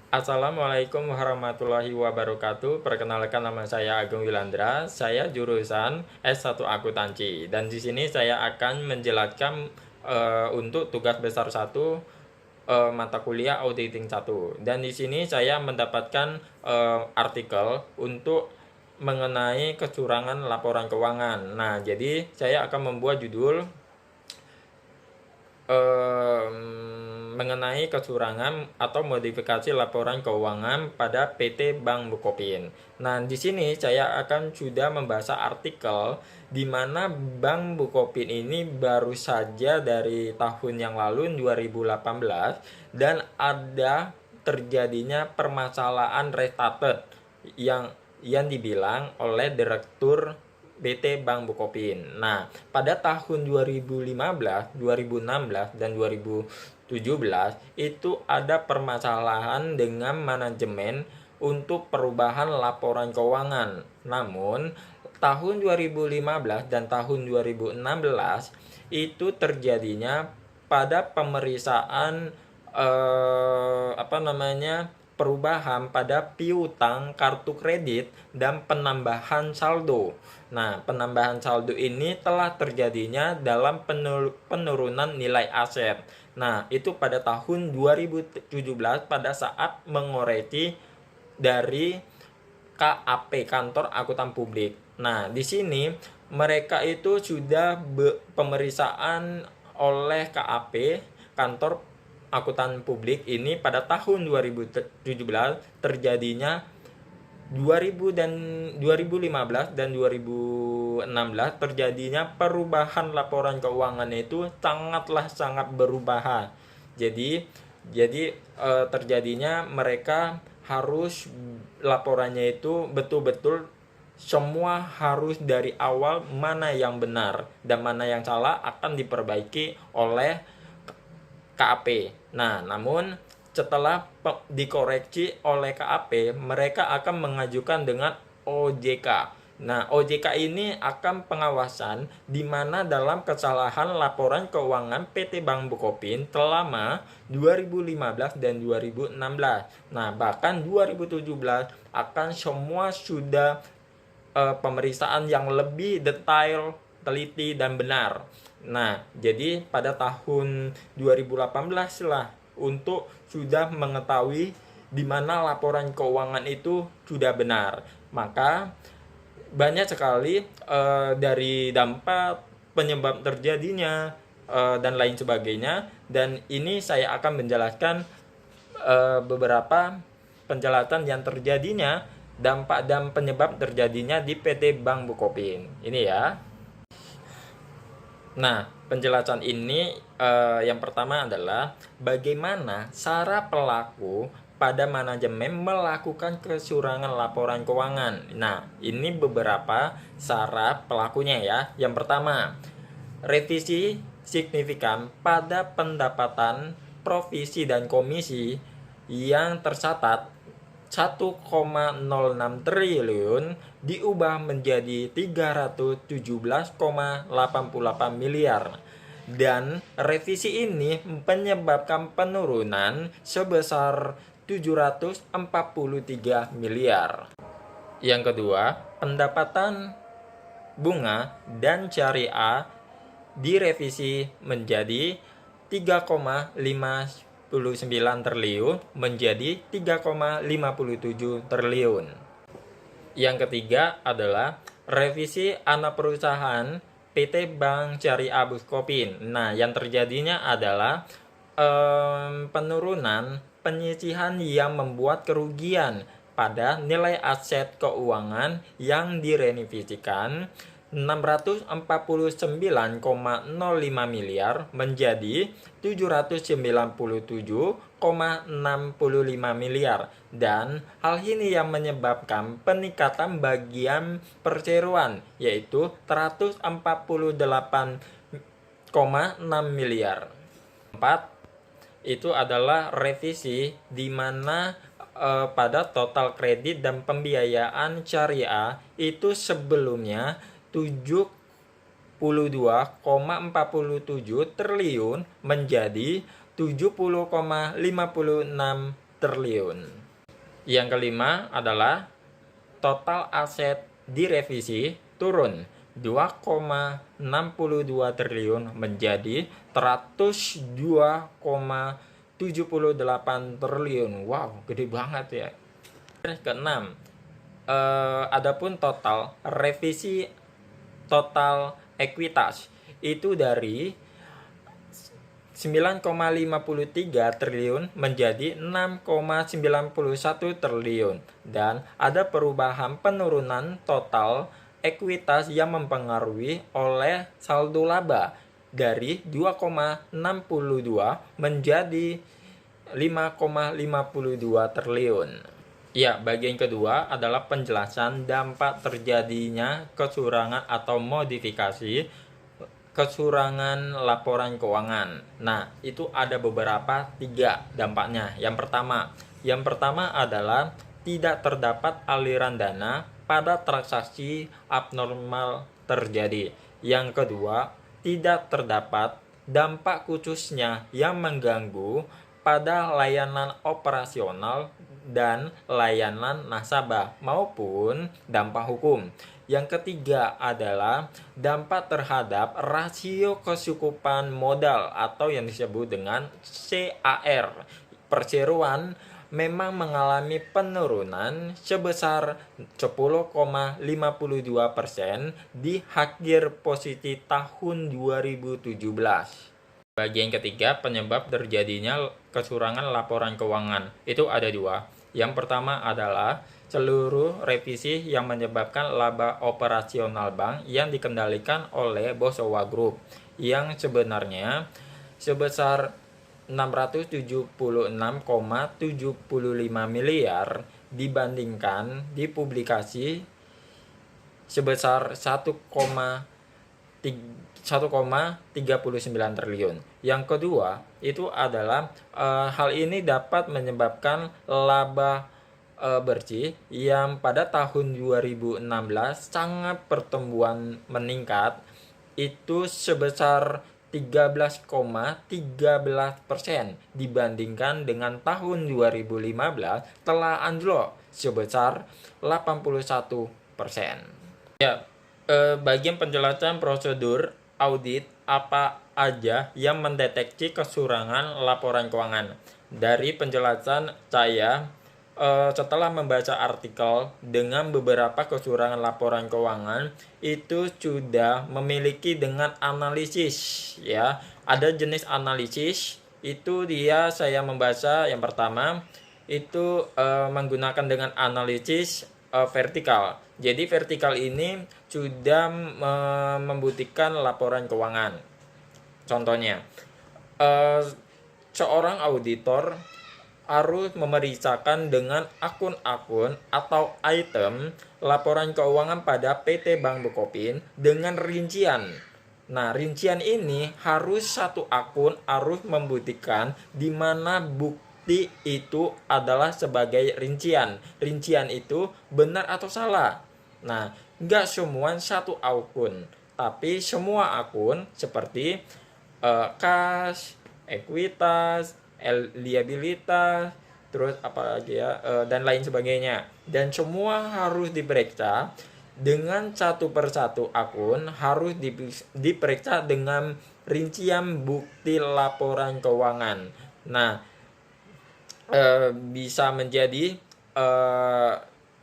Assalamualaikum warahmatullahi wabarakatuh. Perkenalkan, nama saya Agung Wilandra. Saya jurusan S1 Akuntansi dan di sini saya akan menjelaskan untuk tugas besar satu, mata kuliah auditing satu. Dan di sini saya mendapatkan artikel untuk mengenai kecurangan laporan keuangan. Nah, jadi saya akan membuat judul mengenai kecurangan atau modifikasi laporan keuangan pada PT Bank Bukopin. Nah, di sini saya akan sudah membahas artikel di mana Bank Bukopin ini baru saja dari tahun yang lalu 2018 dan ada terjadinya permasalahan restarted yang dibilang oleh Direktur BT Bank Bukopin. Nah, pada tahun 2015, 2016, dan 2017 itu ada permasalahan dengan manajemen untuk perubahan laporan keuangan. Namun, tahun 2015 dan tahun 2016 itu terjadinya pada pemeriksaan perubahan pada piutang kartu kredit dan penambahan saldo. Nah, penambahan saldo ini telah terjadinya dalam penurunan nilai aset. Nah, itu pada tahun 2017 pada saat mengoreksi dari KAP, Kantor Akuntan Publik. Nah, di sini mereka itu sudah pemeriksaan oleh KAP, Kantor Akuntan Publik ini pada tahun 2017 terjadinya 2015 dan 2016 terjadinya perubahan laporan keuangan itu sangat berubah. Jadi terjadinya mereka harus laporannya itu betul-betul semua harus dari awal, mana yang benar dan mana yang salah akan diperbaiki oleh KAP. Nah, namun setelah dikoreksi oleh KAP, mereka akan mengajukan dengan OJK. Nah, OJK ini akan pengawasan di mana dalam kesalahan laporan keuangan PT Bank Bukopin selama 2015 dan 2016. Nah, bahkan 2017 akan semua sudah pemeriksaan yang lebih detail, teliti, dan benar. Nah, jadi pada tahun 2018 lah untuk sudah mengetahui di mana laporan keuangan itu sudah benar. Maka banyak sekali dari dampak penyebab terjadinya dan lain sebagainya, dan ini saya akan menjelaskan beberapa penjelasan yang terjadinya dampak dan penyebab terjadinya di PT Bank Bukopin ini ya. Nah, penjelasan ini yang pertama adalah bagaimana cara pelaku pada manajemen melakukan kecurangan laporan keuangan. Nah, ini beberapa cara pelakunya ya. Yang pertama, revisi signifikan pada pendapatan provisi dan komisi yang tercatat 1,06 triliun diubah menjadi 317,88 miliar, dan revisi ini menyebabkan penurunan sebesar 743 miliar. Yang kedua, pendapatan bunga dan syariah direvisi menjadi 3,59 triliun menjadi 3,57 triliun. Yang ketiga adalah revisi anak perusahaan PT Bank Syariah Bukopin. Nah, yang terjadinya adalah penurunan penyisihan yang membuat kerugian pada nilai aset keuangan yang direvisikan 649,05 miliar menjadi 797,65 miliar, dan hal ini yang menyebabkan peningkatan bagian perseroan yaitu 148,6 miliar. 4 itu adalah revisi di mana pada total kredit dan pembiayaan syariah itu sebelumnya 72,47 triliun menjadi 70,56 triliun. Yang kelima adalah total aset direvisi turun 2,62 triliun menjadi 102,78 triliun. Wow, gede banget ya. Keenam, adapun total revisi total ekuitas itu dari 9,53 triliun menjadi 6,91 triliun, dan ada perubahan penurunan total ekuitas yang mempengaruhi oleh saldo laba dari 2,62 menjadi 5,52 triliun. Ya, bagian kedua adalah penjelasan dampak terjadinya kecurangan atau modifikasi kecurangan laporan keuangan. Nah, itu ada beberapa 3 dampaknya. Yang pertama adalah tidak terdapat aliran dana pada transaksi abnormal terjadi. Yang kedua, tidak terdapat dampak khususnya yang mengganggu pada layanan operasional dan layanan nasabah maupun dampak hukum. Yang ketiga adalah dampak terhadap rasio kecukupan modal atau yang disebut dengan CAR. Perseroan memang mengalami penurunan sebesar 10,52% di akhir posisi tahun 2017. Bagian ketiga, penyebab terjadinya kecurangan laporan keuangan itu ada 2. Yang pertama adalah seluruh revisi yang menyebabkan laba operasional bank yang dikendalikan oleh Bosowa Group yang sebenarnya sebesar 676,75 miliar dibandingkan di publikasi sebesar 1,39 triliun. Yang kedua, itu adalah hal ini dapat menyebabkan laba bersih yang pada tahun 2016 sangat pertumbuhan meningkat itu sebesar 13,13% dibandingkan dengan tahun 2015 telah anjlok sebesar 81%. Ya, bagian penjelasan prosedur audit apa aja yang mendeteksi kecurangan laporan keuangan. Dari penjelasan saya, setelah membaca artikel dengan beberapa kecurangan laporan keuangan itu sudah memiliki dengan analisis, ya. Ada jenis analisis itu saya membaca yang pertama itu menggunakan dengan analisis vertikal. Jadi vertikal ini sudah membuktikan laporan keuangan. Contohnya, seorang auditor harus memeriksakan dengan akun-akun atau item laporan keuangan pada PT Bank Bukopin dengan rincian. Nah, rincian ini harus satu akun harus membuktikan di mana bukti itu adalah sebagai rincian. Rincian itu benar atau salah. Nah, nggak semua satu akun, tapi semua akun seperti kas, ekuitas, liabilitas, terus apa lagi ya, dan lain sebagainya. Dan semua harus diperiksa dengan satu persatu akun, harus diperiksa dengan rincian bukti laporan keuangan. Nah, bisa menjadi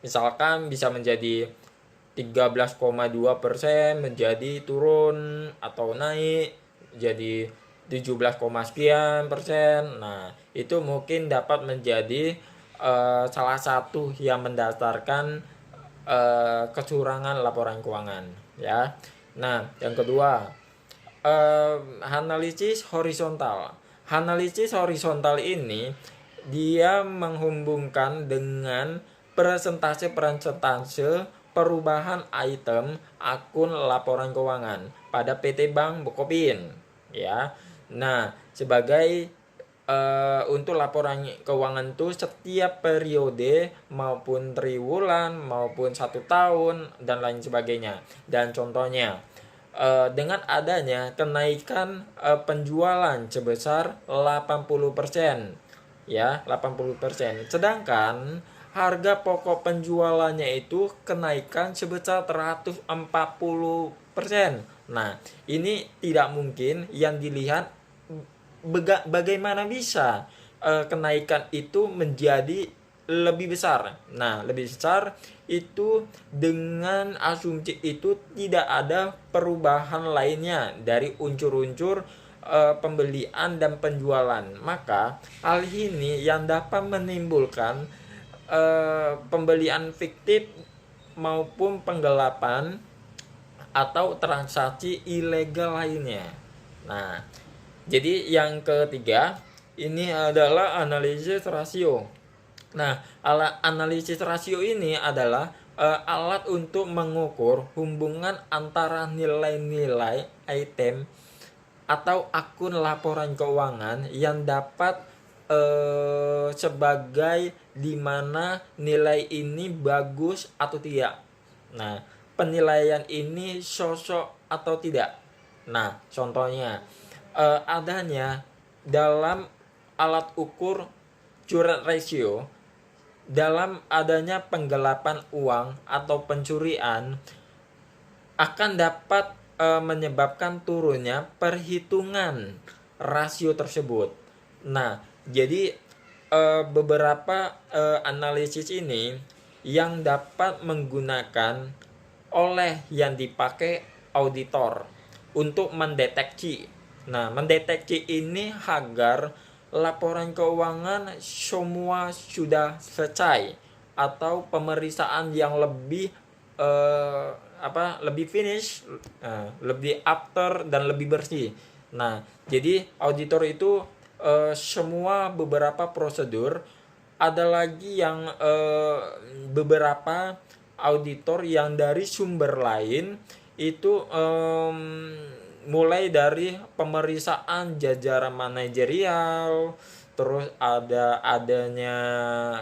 misalkan bisa menjadi 13,2% menjadi turun atau naik jadi 17, sekian persen. Nah, itu mungkin dapat menjadi salah satu yang mendasarkan kecurangan laporan keuangan, ya. Nah, yang kedua, analisis horizontal. Analisis horizontal ini dia menghubungkan dengan persentase perubahan item akun laporan keuangan pada PT Bank Bukopin, ya. Nah, sebagai untuk laporan keuangan itu setiap periode maupun triwulan maupun 1 tahun dan lain sebagainya. Dan contohnya dengan adanya kenaikan penjualan sebesar 80%, ya, 80%. Sedangkan harga pokok penjualannya itu kenaikan sebesar 140%. Nah, ini tidak mungkin. Yang dilihat bagaimana bisa kenaikan itu menjadi lebih besar. Nah, lebih besar itu dengan asumsi itu tidak ada perubahan lainnya dari unsur-unsur pembelian dan penjualan. Maka hal ini yang dapat menimbulkan pembelian fiktif maupun penggelapan atau transaksi ilegal lainnya. Nah, jadi yang ketiga ini adalah analisis rasio. Nah, alat analisis rasio ini adalah alat untuk mengukur hubungan antara nilai-nilai item atau akun laporan keuangan yang dapat sebagai dimana nilai ini bagus atau tidak. Nah, penilaian ini sosok atau tidak. Nah, contohnya adanya dalam alat ukur current ratio, dalam adanya penggelapan uang atau pencurian akan dapat menyebabkan turunnya perhitungan rasio tersebut. Nah, jadi beberapa analisis ini yang dapat menggunakan oleh yang dipakai auditor untuk mendeteksi. Nah, mendeteksi ini agar laporan keuangan semua sudah selesai atau pemeriksaan yang lebih lebih finish, lebih after dan lebih bersih. Nah, jadi auditor itu semua beberapa prosedur. Ada lagi yang beberapa auditor yang dari sumber lain itu mulai dari pemeriksaan jajaran manajerial, terus adanya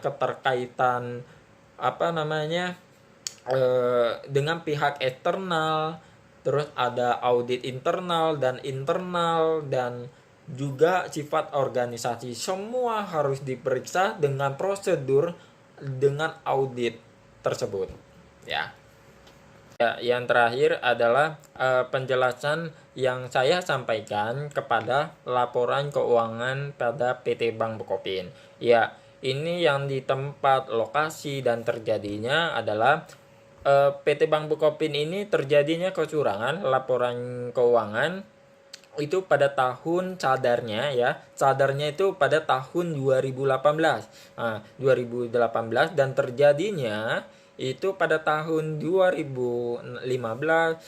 keterkaitan dengan pihak eksternal, terus ada audit internal dan internal, dan juga sifat organisasi. Semua harus diperiksa dengan prosedur dengan audit tersebut, ya. Ya, yang terakhir adalah penjelasan yang saya sampaikan kepada laporan keuangan pada PT Bank Bukopin. Ya, ini yang di tempat lokasi dan terjadinya adalah PT Bank Bukopin ini terjadinya kecurangan laporan keuangan itu pada tahun cadarnya, ya. Cadarnya itu pada tahun 2018. Nah, 2018 dan terjadinya itu pada tahun 2015,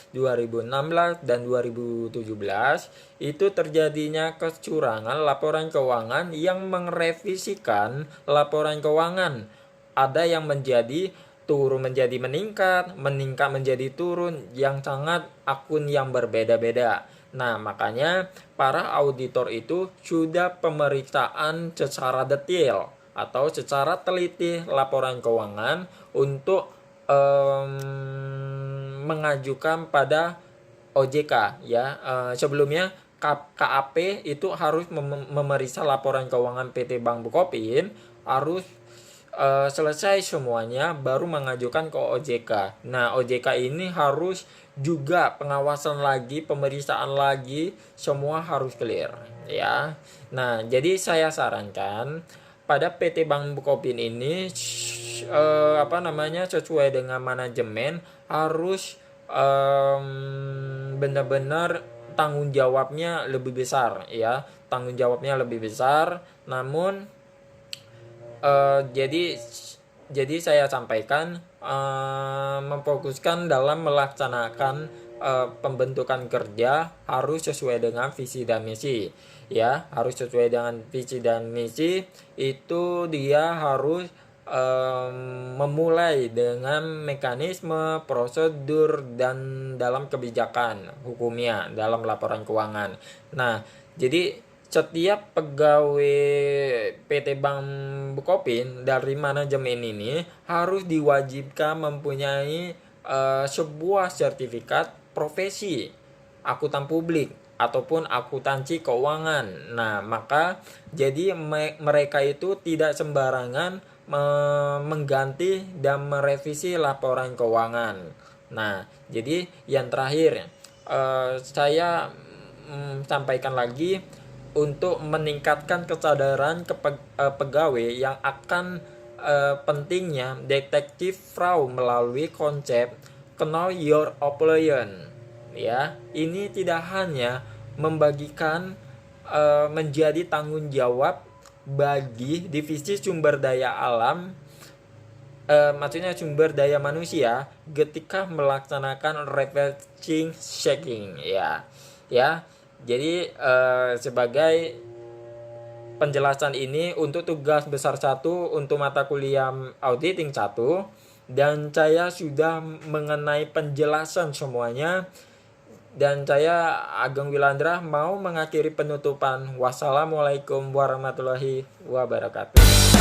2016 dan 2017 itu terjadinya kecurangan laporan keuangan yang merevisikan laporan keuangan. Ada yang menjadi turun menjadi meningkat, meningkat menjadi turun, yang sangat akun yang berbeda-beda. Nah, makanya para auditor itu sudah pemeriksaan secara detail atau secara teliti laporan keuangan untuk mengajukan pada OJK, ya. Sebelumnya KAP itu harus memeriksa laporan keuangan PT Bank Bukopin, harus selesai semuanya baru mengajukan ke OJK. Nah, OJK ini harus juga pengawasan lagi, pemeriksaan lagi, semua harus clear, ya. Nah, jadi saya sarankan pada PT Bank Bukopin ini sesuai dengan manajemen harus benar-benar tanggung jawabnya lebih besar, ya. Tanggung jawabnya lebih besar. Namun jadi saya sampaikan memfokuskan dalam melaksanakan pembentukan kerja harus sesuai dengan visi dan misi, ya. Harus sesuai dengan visi dan misi. Itu dia harus memulai dengan mekanisme, prosedur, dan dalam kebijakan hukumnya dalam laporan keuangan. Nah, jadi setiap pegawai PT Bank Bukopin dari manajemen ini harus diwajibkan mempunyai sebuah sertifikat profesi akuntan publik ataupun akuntansi keuangan. Nah, maka jadi mereka itu tidak sembarangan mengganti dan merevisi laporan keuangan. Nah, jadi yang terakhir saya sampaikan lagi untuk meningkatkan kesadaran pegawai yang akan pentingnya detektif fraud melalui konsep Know Your Employer. Ya, ini tidak hanya membagikan menjadi tanggung jawab bagi divisi sumber daya alam, maksudnya sumber daya manusia ketika melaksanakan referencing checking, ya. Jadi sebagai penjelasan ini untuk tugas besar 1 untuk mata kuliah auditing 1, dan saya sudah mengenai penjelasan semuanya, dan saya Ageng Wilandra mau mengakhiri penutupan. Wassalamualaikum warahmatullahi wabarakatuh.